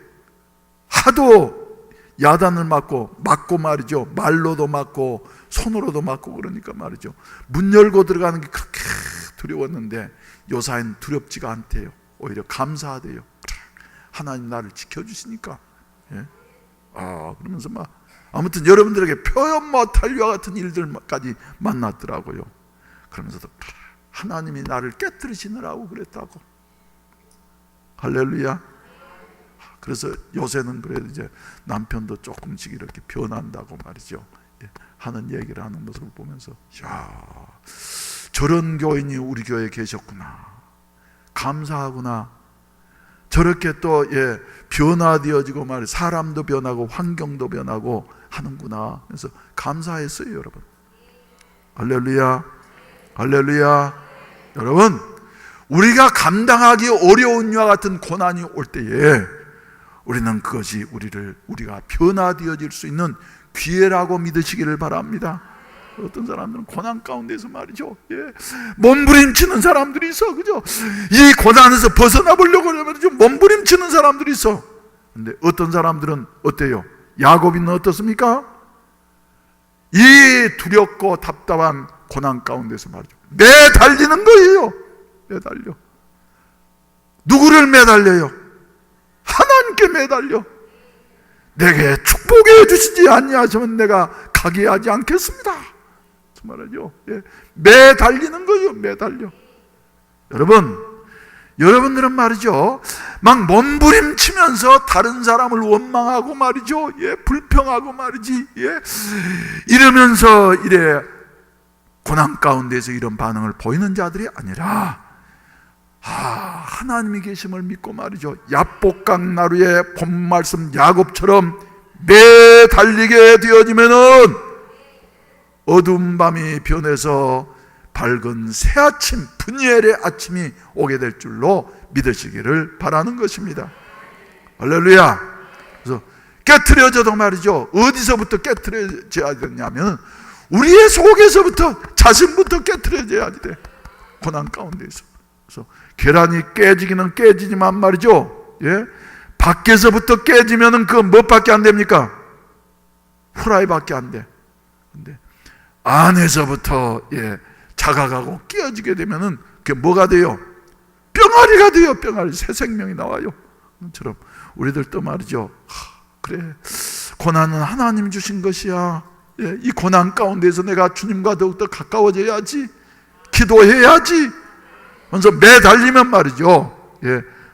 하도 야단을 맞고 말이죠, 말로도 맞고 손으로도 맞고 그러니까 말이죠, 문 열고 들어가는 게 그렇게 두려웠는데 요사이는 두렵지가 않대요. 오히려 감사하대요. 하나님 나를 지켜주시니까. 그러면서 막 아무튼 여러분들에게 표현 못할 이와 같은 일들까지 만났더라고요. 그러면서도 하나님이 나를 깨뜨리시느라고 그랬다고. 할렐루야. 그래서 요새는 그래도 이제 남편도 조금씩 이렇게 변한다고 말이죠, 하는 얘기를 하는 모습을 보면서, 야, 저런 교인이 우리 교회에 계셨구나, 감사하구나. 저렇게 또 변화되어지고 말이에요, 사람도 변하고 환경도 변하고 하는구나. 그래서 감사했어요, 여러분. 할렐루야, 할렐루야. 여러분, 우리가 감당하기 어려운 이와 같은 고난이 올 때에 우리는 그것이 우리가 변화되어질 수 있는 기회라고 믿으시기를 바랍니다. 어떤 사람들은 고난 가운데서 말이죠, 몸부림치는 사람들이 있어, 그죠? 이 고난에서 벗어나 보려고 하면 몸부림치는 사람들이 있어. 근데 어떤 사람들은 어때요? 야곱이는 어떻습니까? 이 두렵고 답답한 고난 가운데서 말이죠, 매달리는 거예요. 매달려. 누구를 매달려요? 하나님께 매달려. 내게 축복해 주시지 아니하시면 내가 가게 하지 않겠습니다. 말이죠. 매달리는 거예요. 매달려. 여러분들은 말이죠, 막 몸부림치면서 다른 사람을 원망하고 말이죠, 불평하고 말이지, 이러면서 이래 고난 가운데서 이런 반응을 보이는 자들이 아니라, 하나님이 계심을 믿고 말이죠, 야복강 나루의 본 말씀 야곱처럼 매달리게 되어지면은 어두운 밤이 변해서 밝은 새아침, 분이엘의 아침이 오게 될 줄로 믿으시기를 바라는 것입니다. 할렐루야. 그래서 깨트려져도 말이죠, 어디서부터 깨트려져야 되냐면 우리의 속에서부터, 자신부터 깨트려져야 돼. 고난 가운데서. 그래서 계란이 깨지기는 깨지지만 말이죠, 밖에서부터 깨지면은 그 무엇밖에 안 됩니까? 후라이밖에 안 돼. 근데 안에서부터 자각하고 깨어지게 되면은 그게 뭐가 돼요? 뿅아리가 돼요. 뿅아리, 새 생명이 나와요. 그처럼 우리들도 말이죠, 그래, 고난은 하나님 주신 것이야. 이 고난 가운데서 내가 주님과 더욱더 가까워져야지, 기도해야지 하면서 매달리면 말이죠,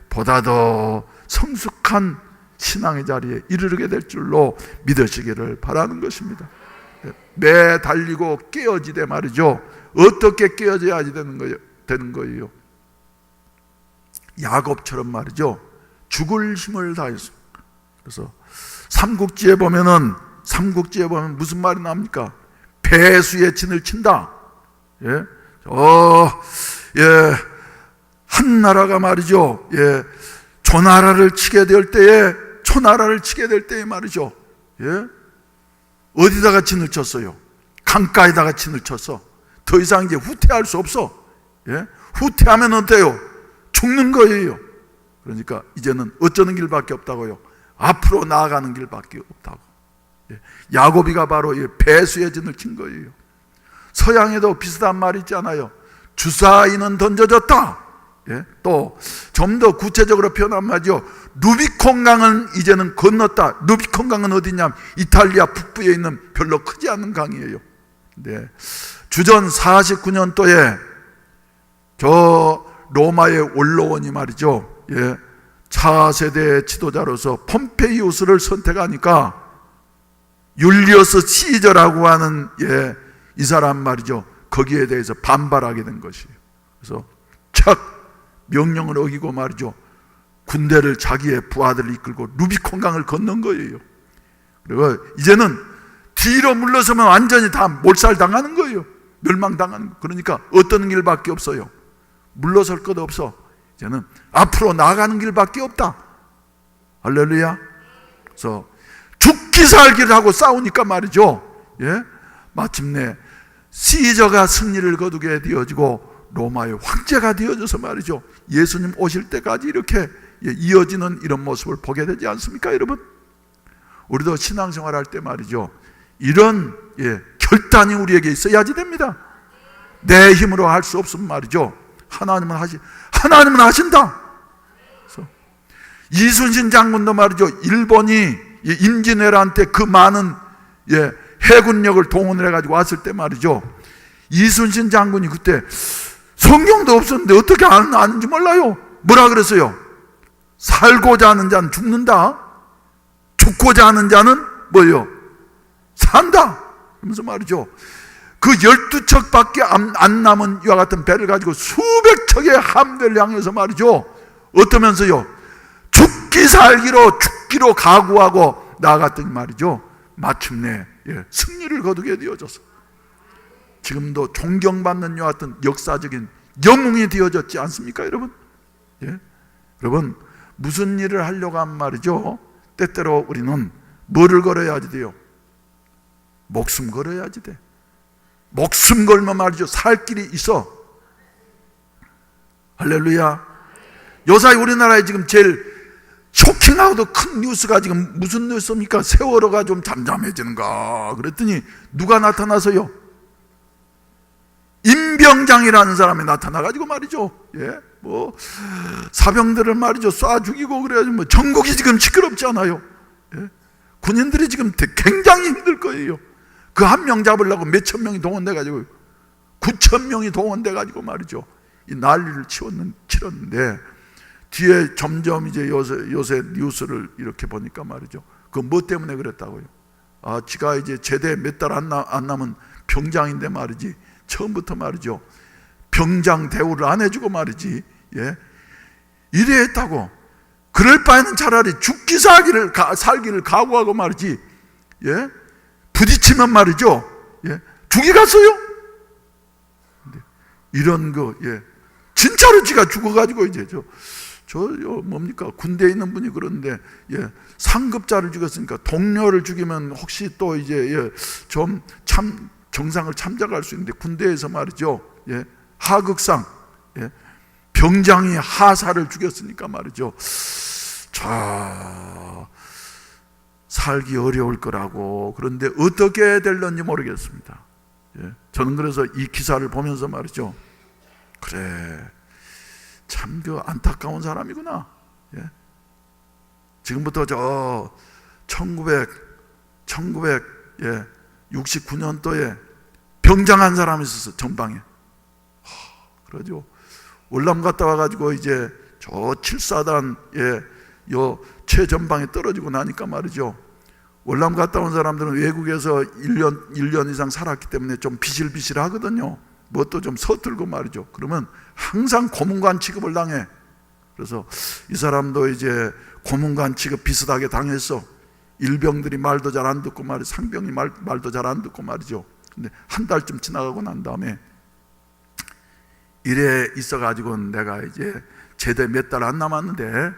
보다 더 성숙한 신앙의 자리에 이르게 될 줄로 믿으시기를 바라는 것입니다. 매달리고 깨어지되 말이죠, 어떻게 깨어져야지 되는 거예요? 야곱처럼 말이죠, 죽을 힘을 다해서. 그래서 삼국지에 보면 무슨 말이 나옵니까? 배수의 진을 친다. 한 나라가 말이죠, 초나라를 치게 될 때에 말이죠, 어디다가 진을 쳤어요? 강가에다가 진을 쳤어. 더 이상 이제 후퇴할 수 없어. 후퇴하면 어때요? 죽는 거예요. 그러니까 이제는 어쩌는 길밖에 없다고요? 앞으로 나아가는 길밖에 없다고. 야곱이가 바로 배수의 진을 친 거예요. 서양에도 비슷한 말이 있잖아요. 주사위는 던져졌다. 또 좀 더 구체적으로 표현한 말이죠. 루비콘강은 이제는 건넜다. 루비콘강은 어디냐? 이탈리아 북부에 있는 별로 크지 않은 강이에요. 주전 49년도에 저 로마의 원로원이 말이죠, 차세대 지도자로서 폼페이우스를 선택하니까 율리어스 시저라고 하는 이 사람 말이죠, 거기에 대해서 반발하게 된 것이에요. 그래서 착 명령을 어기고 말이죠, 군대를 자기의 부하들을 이끌고 루비콘강을 건넌 거예요. 그리고 이제는 뒤로 물러서면 완전히 다 몰살당하는 거예요. 멸망당하는 거예요. 그러니까 어떤 길밖에 없어요. 물러설 것 없어. 이제는 앞으로 나가는 길밖에 없다. 할렐루야. 그래서 죽기 살기를 하고 싸우니까 말이죠, 마침내 시저가 승리를 거두게 되어지고 로마의 황제가 되어져서 말이죠, 예수님 오실 때까지 이렇게 이어지는 이런 모습을 보게 되지 않습니까, 여러분? 우리도 신앙생활 할 때 말이죠, 이런 결단이 우리에게 있어야지 됩니다. 내 힘으로 할 수 없으면 말이죠, 하나님은 하신다. 그래서 이순신 장군도 말이죠, 일본이 임진왜란때 그 많은 해군력을 동원을 해가지고 왔을 때 말이죠, 이순신 장군이 그때 성경도 없었는데 어떻게 아는지 몰라요. 뭐라 그랬어요? 살고자 하는 자는 죽는다, 죽고자 하는 자는 뭐예요? 산다. 그러면서 말이죠, 그 12척밖에 안 남은 이와 같은 배를 가지고 수백 척의 함대를 향해서 말이죠, 어떠면서요, 죽기로 각오하고 나아갔더니 말이죠, 마침내 승리를 거두게 되어졌어. 지금도 존경받는 이와 같은 역사적인 영웅이 되어졌지 않습니까, 여러분? 여러분, 무슨 일을 하려고 하면 말이죠, 때때로 우리는 뭐를 걸어야지 돼요? 목숨 걸어야지 돼. 목숨 걸면 말이죠, 살 길이 있어. 할렐루야. 요사이 우리나라에 지금 제일 쇼킹하고도 큰 뉴스가 지금 무슨 뉴스입니까? 세월호가 좀 잠잠해지는가 그랬더니 누가 나타나서요? 임병장이라는 사람이 나타나가지고 말이죠, 사병들을 말이죠 쏴 죽이고 그래가지고 전국이 지금 시끄럽잖아요. 군인들이 지금 굉장히 힘들 거예요. 그 한 명 잡으려고 몇천 명이 동원돼가지고 9천 명이 동원돼가지고 말이죠, 이 난리를 치렀는데, 뒤에 점점 이제 요새 뉴스를 이렇게 보니까 말이죠, 그 뭐 때문에 그랬다고요? 지가 이제 제대 몇 달 안 남은 병장인데 말이지, 처음부터 말이죠, 병장 대우를 안 해주고 말이지, 예, 이래 했다고. 그럴 바에는 차라리 죽기 살기를 각오하고 말이지, 예, 부딪히면 말이죠, 예, 죽이 갔어요. 이런 거, 예, 진짜로 지가 죽어가지고 이제 뭡니까, 군대에 있는 분이 그러는데, 예, 상급자를 죽였으니까 동료를 죽이면 혹시 또 이제, 예, 좀 정상을 참작할 수 있는데, 군대에서 말이죠, 예, 하극상, 예, 병장이 하사를 죽였으니까 말이죠, 살기 어려울 거라고. 그런데 어떻게 될런지 모르겠습니다. 예, 저는 그래서 이 기사를 보면서 말이죠, 그래, 참 그 안타까운 사람이구나. 예, 지금부터 1969년도에 병장 한 사람이 있었어, 전방에. 그러죠. 월남 갔다 와가지고 이제 저 7사단 요 최전방에 떨어지고 나니까 말이죠, 월남 갔다 온 사람들은 외국에서 1년 이상 살았기 때문에 좀 비실비실 하거든요. 뭣도 좀 서툴고 말이죠. 그러면 항상 고문관 취급을 당해. 그래서 이 사람도 이제 고문관 취급 비슷하게 당했어. 일병들이 말도 잘 안 듣고 말이죠, 상병이 말도 잘 안 듣고 말이죠. 근데 한 달쯤 지나가고 난 다음에 이래 있어가지고 내가 이제 제대 몇 달 안 남았는데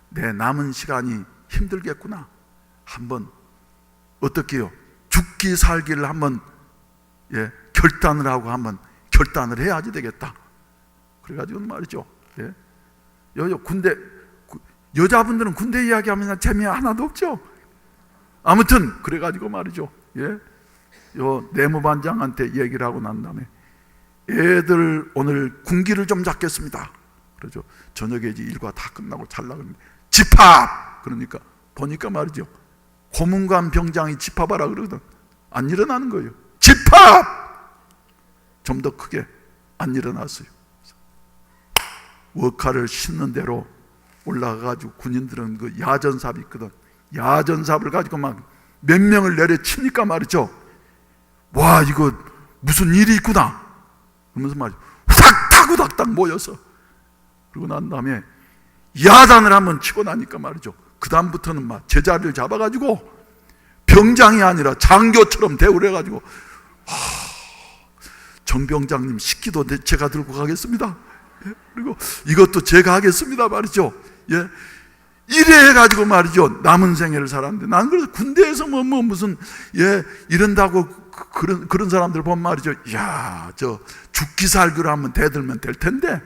내 남은 시간이 힘들겠구나. 한번 어떻게 해요? 죽기 살기를 한번, 예, 결단을 하고 한번 결단을 해야지 되겠다. 그래가지고 말이죠, 예, 군대, 여자분들은 군대 이야기하면 재미 하나도 없죠. 아무튼 그래가지고 말이죠, 예, 요 내무반장한테 얘기를 하고 난 다음에 애들 오늘 군기를 좀 잡겠습니다. 그러죠. 저녁에 이제 일과 다 끝나고 잘 나가는데 집합! 그러니까 보니까 말이죠, 고문관 병장이 집합하라 그러거든. 안 일어나는 거예요. 집합! 좀 더 크게 안 일어났어요. 워카를 신는 대로 올라가가지고 군인들은 그 야전삽이 있거든. 야전삽을 가지고 막 몇 명을 내려치니까 말이죠, 와, 이거 무슨 일이 있구나 그러면서 말이죠, 후닥닥 모여서, 그러고 난 다음에 야단을 한번 치고 나니까 말이죠, 그 다음부터는 막 제자리를 잡아가지고 병장이 아니라 장교처럼 대우를 해가지고, 정병장님 식기도 제가 들고 가겠습니다. 예? 그리고 이것도 제가 하겠습니다 말이죠. 예? 이래 해가지고 말이죠, 남은 생애를 살았는데, 나는 그래서 군대에서 무슨, 예, 이런다고 그런 사람들 보면 말이죠, 야, 저 죽기 살기로 한번 대들면 될 텐데,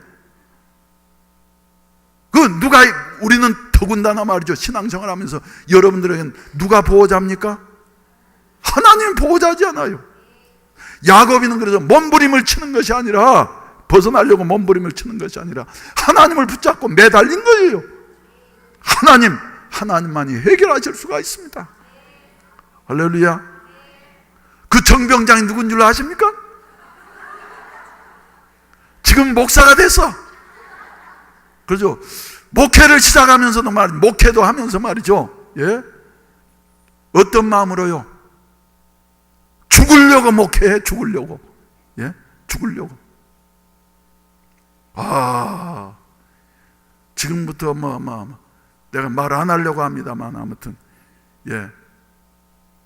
우리는 더군다나 말이죠, 신앙생활 하면서 여러분들에게는 누가 보호자입니까? 하나님 보호자지 않아요. 야곱이는 그래서 몸부림을 치는 것이 아니라, 벗어나려고 몸부림을 치는 것이 아니라 하나님을 붙잡고 매달린 거예요. 하나님만이 해결하실 수가 있습니다. 할렐루야. 그 정병장이 누군 줄 아십니까? 지금 목사가 됐어. 그렇죠. 목회를 시작하면서도 목회도 하면서 말이죠, 예, 어떤 마음으로요? 죽으려고 목회해. 죽으려고. 예? 죽으려고. 지금부터 내가 말 안 하려고 합니다만, 아무튼, 예,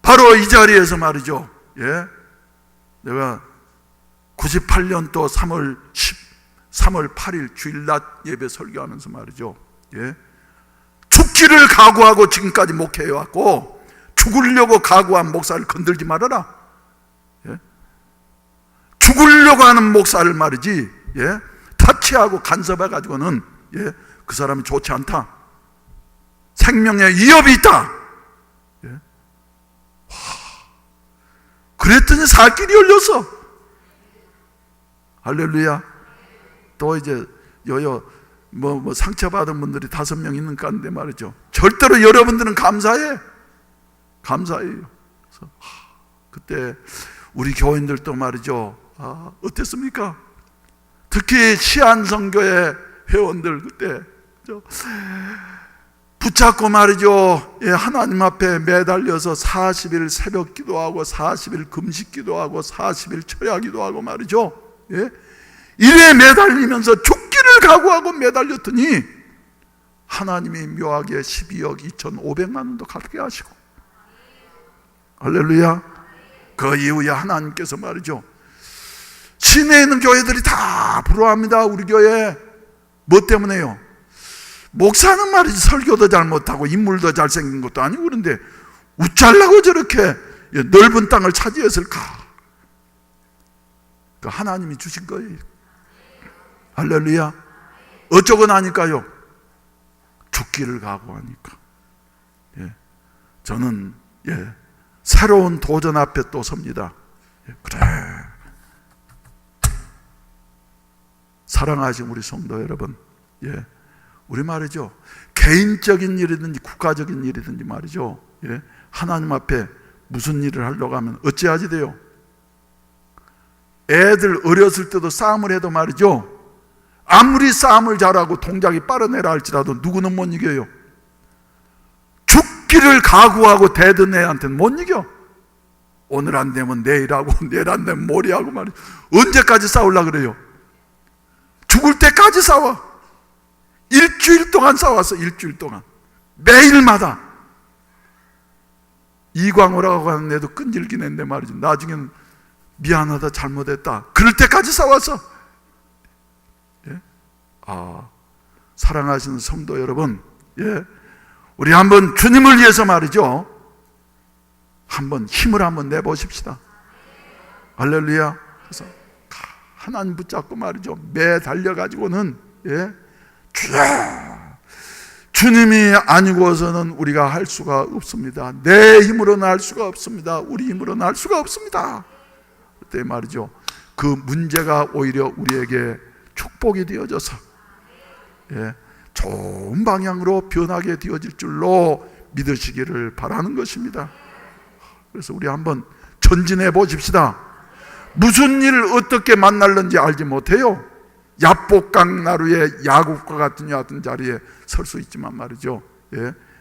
바로 이 자리에서 말이죠, 예, 내가 98년도 3월 8일 주일낮 예배 설교하면서 말이죠, 예, 죽기를 각오하고 지금까지 목회해왔고 죽으려고 각오한 목사를 건들지 말아라. 예? 죽으려고 하는 목사를 말이지, 예, 타치하고 간섭해가지고는, 예, 그 사람이 좋지 않다. 생명에 위협이 있다. 예? 그랬더니 살 길이 열렸어. 할렐루야. 또 이제 상처받은 분들이 5명 있는 가운데 말이죠, 절대로 여러분들은 감사해요. 그래서 그때 우리 교인들도 말이죠, 어땠습니까? 특히 시안선교회 회원들 그때 붙잡고 말이죠. 예, 하나님 앞에 매달려서 40일 새벽 기도하고 40일 금식 기도하고 40일 철야 기도하고 말이죠. 예? 이래 매달리면서 죽기를 각오하고 매달렸더니 하나님이 묘하게 12억 2,500만 원도 갚게 하시고, 할렐루야. 그 이후에 하나님께서 말이죠, 시내에 있는 교회들이 다 부러워합니다. 우리 교회 뭐 때문에요? 목사는 말이지 설교도 잘 못하고 인물도 잘생긴 것도 아니고 그런데 어쩌려고 저렇게 넓은 땅을 차지했을까? 그 하나님이 주신 거예요. 할렐루야. 어쩌고 나니까요, 죽기를 각오하니까. 예. 저는 새로운 도전 앞에 또 섭니다. 그래, 사랑하신 우리 성도 여러분, 우리 말이죠, 개인적인 일이든지 국가적인 일이든지 말이죠, 하나님 앞에 무슨 일을 하려고 하면 어찌하지 돼요? 애들 어렸을 때도 싸움을 해도 말이죠, 아무리 싸움을 잘하고 동작이 빠른 애라 할지라도 누구는 못 이겨요. 죽기를 각오하고 대든 애한테는 못 이겨. 오늘 안 되면 내일하고 내일 안 되면 모레하고 말이죠. 언제까지 싸우려고 그래요? 죽을 때까지 싸워. 일주일 동안 싸웠어. 일주일 동안 매일마다. 이광호라고 하는 애도 끈질긴 애인데 말이죠, 나중에는 미안하다, 잘못했다, 그럴 때까지 싸웠어. 사랑하시는 성도 여러분, 우리 한번 주님을 위해서 말이죠, 한번 힘을 한번 내보십시다. 할렐루야. 그래서 하나님 붙잡고 말이죠, 매달려가지고는 주야, 주님이 아니고서는 우리가 할 수가 없습니다. 내 힘으로는 할 수가 없습니다. 우리 힘으로는 할 수가 없습니다. 그때 말이죠, 그 문제가 오히려 우리에게 축복이 되어져서 좋은 방향으로 변하게 되어질 줄로 믿으시기를 바라는 것입니다. 그래서 우리 한번 전진해 보십시다. 무슨 일을 어떻게 만날는지 알지 못해요. 야복강나루의 야곱과 같은 여하튼 자리에 설 수 있지만 말이죠,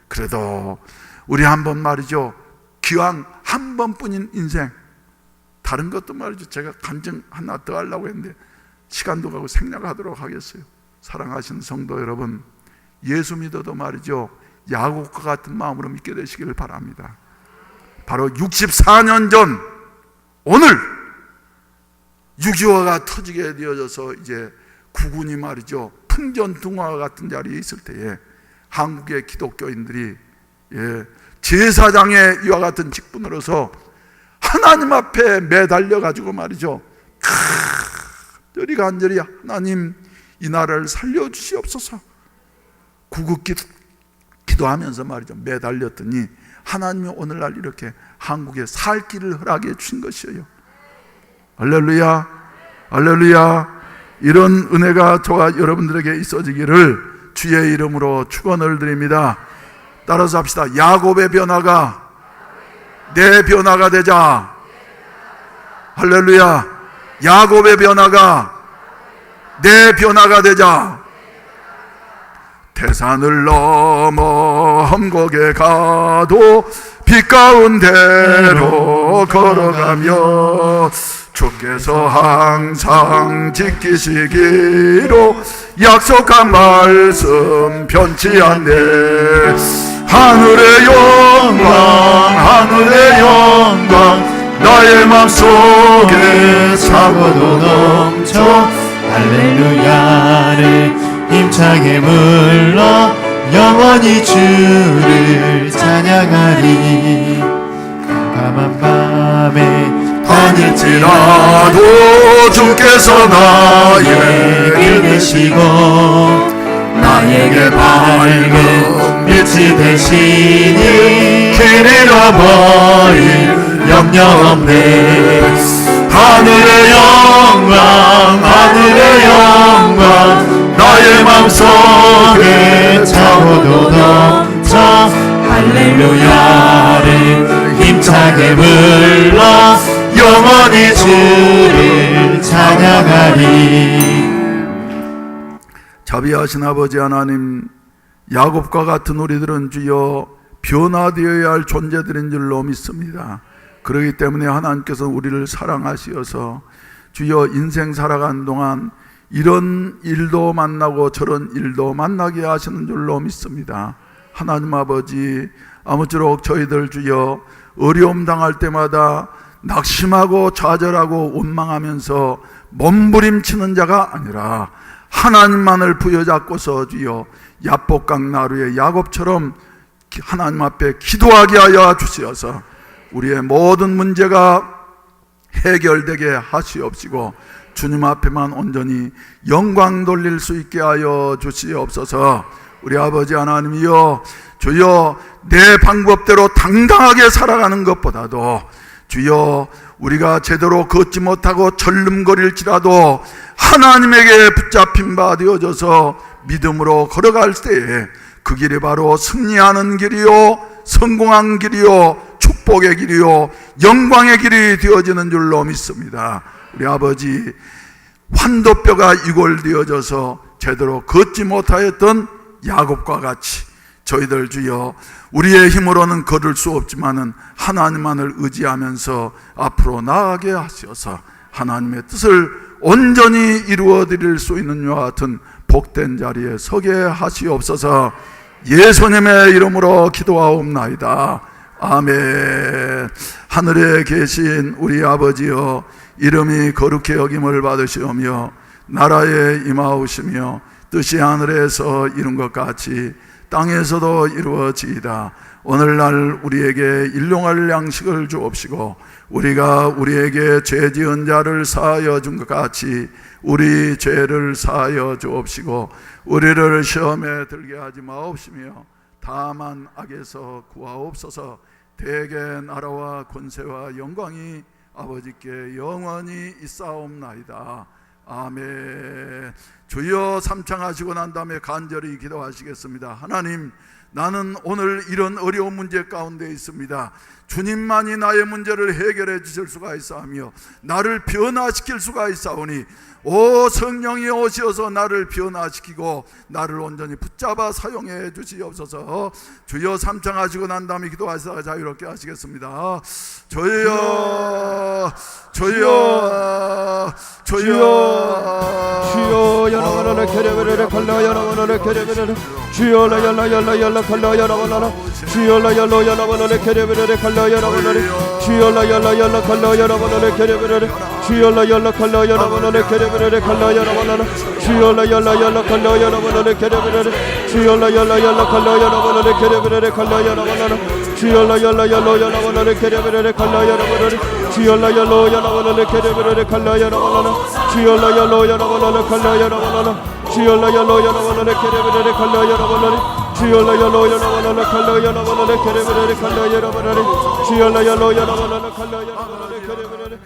그래도 우리 한번 말이죠, 기왕 한 번뿐인 인생, 다른 것도 말이죠, 제가 간증 하나 더 하려고 했는데 시간도 가고 생략하도록 하겠어요. 사랑하시는 성도 여러분, 예수 믿어도 말이죠, 야곱과 같은 마음으로 믿게 되시기를 바랍니다. 바로 64년 전 오늘 6.25가 터지게 되어져서 이제 국군이 말이죠, 풍전등화와 같은 자리에 있을 때에 한국의 기독교인들이 제사장의 이와 같은 직분으로서 하나님 앞에 매달려 가지고 말이죠, 간절히 간절히 하나님 이 나라를 살려주시옵소서 구급기 기도하면서 말이죠, 매달렸더니 하나님이 오늘날 이렇게 한국에 살 길을 허락해 주신 것이에요. 할렐루야, 할렐루야. 이런 은혜가 저와 여러분들에게 있어지기를 주의 이름으로 축원을 드립니다. 따라서 합시다. 야곱의 변화가 내 변화가 되자. 할렐루야. 야곱의 변화가 내 변화가 되자. 태산을 넘어 험곡에 가도 빛 가운데로 걸어가며 주께서 항상 지키시기로 약속한 말씀 변치 않네. 하늘의 영광 하늘의 영광 나의 맘속에 사고도 넘쳐 할렐루야를 힘차게 불러 영원히 주를 찬양하리. 깜깜한 밤에 다닐지라도 주께서 나의 되시고 나에게 밝은 빛이 되시니 길 잃어버릴 염려 없네. 하늘의 영광 하늘의 영광 나의 맘속에 차고도 넘쳐 할렐루야를 힘차게 불러 영원히 주를 찬양하리. 자비하신 아버지 하나님, 야곱과 같은 우리들은 주여 변화되어야 할 존재들인 줄로 믿습니다. 그렇기 때문에 하나님께서 우리를 사랑하시어서 주여 인생 살아가는 동안 이런 일도 만나고 저런 일도 만나게 하시는 줄로 믿습니다. 하나님 아버지, 아무쪼록 저희들 주여 어려움 당할 때마다 낙심하고 좌절하고 원망하면서 몸부림치는 자가 아니라 하나님만을 부여잡고서 주여 야복강 나루의 야곱처럼 하나님 앞에 기도하게 하여 주시어서 우리의 모든 문제가 해결되게 하시옵시고 주님 앞에만 온전히 영광 돌릴 수 있게 하여 주시옵소서. 우리 아버지 하나님이여, 주여 내 방법대로 당당하게 살아가는 것보다도 주여 우리가 제대로 걷지 못하고 절름거릴지라도 하나님에게 붙잡힌 바 되어져서 믿음으로 걸어갈 때에 그 길이 바로 승리하는 길이요, 성공한 길이요, 축복의 길이요, 영광의 길이 되어지는 줄로 믿습니다. 우리 아버지, 환도뼈가 이골되어져서 제대로 걷지 못하였던 야곱과 같이 저희들 주여 우리의 힘으로는 걸을 수 없지만은 하나님만을 의지하면서 앞으로 나아가게 하셔서 하나님의 뜻을 온전히 이루어 드릴 수 있는 이와 같은 복된 자리에 서게 하시옵소서. 예수님의 이름으로 기도하옵나이다. 아멘. 하늘에 계신 우리 아버지여, 이름이 거룩히 여김을 받으시오며 나라에 임하오시며 뜻이 하늘에서 이룬 것 같이 땅에서도 이루어지이다. 오늘날 우리에게 일용할 양식을 주옵시고 우리가 우리에게 죄 지은 자를 사하여 준 것 같이 우리 죄를 사하여 주옵시고 우리를 시험에 들게 하지 마옵시며 다만 악에서 구하옵소서. 대개 나라와 권세와 영광이 아버지께 영원히 있사옵나이다. 아멘. 주여 삼창하시고 난 다음에 간절히 기도하시겠습니다. 하나님, 나는 오늘 이런 어려운 문제 가운데 있습니다. 주님만이 나의 문제를 해결해 주실 수가 있사오며 나를 변화시킬 수가 있사오니 오 성령이 오시어서 나를 변화시키고 나를 온전히 붙잡아 사용해 주시옵소서. 주여 삼창하시고 난 다음에 기도하시다가 자유롭게 하시겠습니다. 주여 주여 주여 주여 여러분을 캐려베르 칼라 여러분을 캐려베르 주여 라얄라 칼라 여러분을 주여 라얄로 여러분을 캐려베르 칼라 여러분을 주여 라얄라 칼라 여러분을 캐려베르 주여 라얄라 칼라 여러분을 캐려베르 칼라 여러분을 주여 라얄라 칼라 여러분을 캐려베르 주여 라얄라 칼라 여러분을 캐려베르 칼라 여러분을 주여 라얄라 여러분을 캐려베르 칼라 여러분을 주여 라얄로 여러분을 캐려베르 칼라 여러분을 주여 라얄로 여러분을 칼라 여러분을 주여 라얄로 여러분을 캐려베르 칼라 여러분을 주여 라얄로 여러분을 칼라 여러분을 캐려베르 칼라 여러분을 주여 라얄로 여러분을 칼라 여러분을 캐려베르